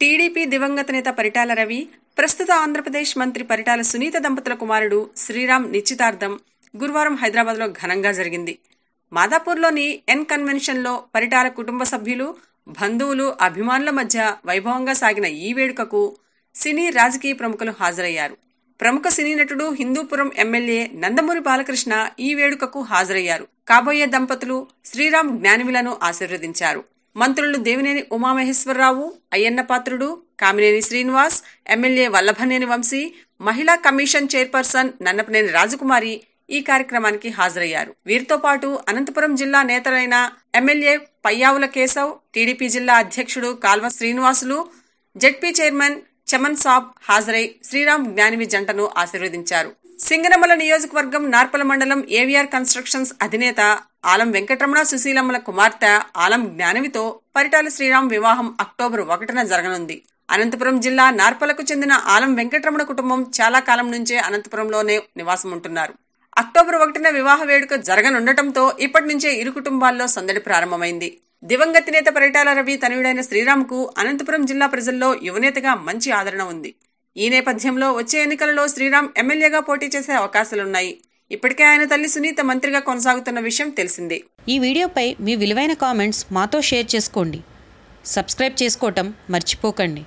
TDP దివంగత నేత పరిటాల రవి, ప్రస్తుత ఆంధ్రప్రదేశ్ మంత్రి పరిటాల సునీత దంపతుల కుమారుడు శ్రీరామ్ నిశ్చితార్థం గురువారం హైదరాబాద్లో ఘనంగా జరిగింది. మాదాపూర్లోని ఎన్ కన్వెన్షన్లో పరిటాల కుటుంబ సభ్యులు, బంధువులు, అభిమానుల మధ్య వైభవంగా సాగిన ఈ వేడుకకు సినీ, రాజకీయ ప్రముఖులు హాజరయ్యారు. ప్రముఖ సినీ నటుడు, హిందూపురం ఎమ్మెల్యే నందమూరి బాలకృష్ణ ఈ వేడుకకు హాజరయ్యారు. కాబోయే దంపతులు శ్రీరామ్ జ్ఞానివిలను ఆశీర్వదించారు. మంత్రులు దేవినేని ఉమామహేశ్వరరావు, అయ్యన్న పాత్రుడు, కామినేని శ్రీనివాస్, ఎమ్మెల్యే వల్లభనేని వంశీ, మహిళా కమిషన్ చైర్పర్సన్ నన్నపనేని రాజకుమారి ఈ కార్యక్రమానికి హాజరయ్యారు. వీరితో పాటు అనంతపురం జిల్లా నేతలైన ఎమ్మెల్యే పయ్యావుల కేశవ్, టీడీపీ జిల్లా అధ్యక్షుడు కాల్వ శ్రీనివాసులు, జెడ్పీ చైర్మన్ చమన్ సాబ్ హాజరై శ్రీరామ్ జ్ఞానివి జంటను ఆశీర్వదించారు. సింగనమల నియోజకవర్గం నార్పల మండలం ఏవిఆర్ కన్స్ట్రక్షన్స్ అధినేత ఆలం వెంకటరమణ సుశీలమ్మల కుమార్తె ఆలం జ్ఞానవితో పరిటాల శ్రీరామ్ వివాహం అక్టోబర్ 1న జరగనుంది. అనంతపురం జిల్లా నార్పలకు చెందిన ఆలం వెంకటరమణ కుటుంబం చాలా కాలం నుంచే అనంతపురంలోనే నివాసం ఉంటున్నారు. అక్టోబర్ 1న వివాహ వేడుక జరగనుండటంతో ఇప్పటి నుంచే ఇరు కుటుంబాల్లో సందడి ప్రారంభమైంది. దివంగత నేత పరిటాల రవి తనయుడైన శ్రీరామ్కు అనంతపురం జిల్లా ప్రజల్లో యువనేతగా మంచి ఆదరణ ఉంది. ఈ నేపథ్యంలో వచ్చే ఎన్నికలలో శ్రీరామ్ ఎమ్మెల్యేగా పోటీ చేసే అవకాశాలున్నాయి. ఇప్పటికే ఆయన తల్లి సునీత మంత్రిగా కొనసాగుతున్న విషయం తెలిసిందే. ఈ వీడియోపై మీ విలువైన కామెంట్స్ మాతో షేర్ చేసుకోండి. సబ్స్క్రైబ్ చేసుకోవటం మర్చిపోకండి.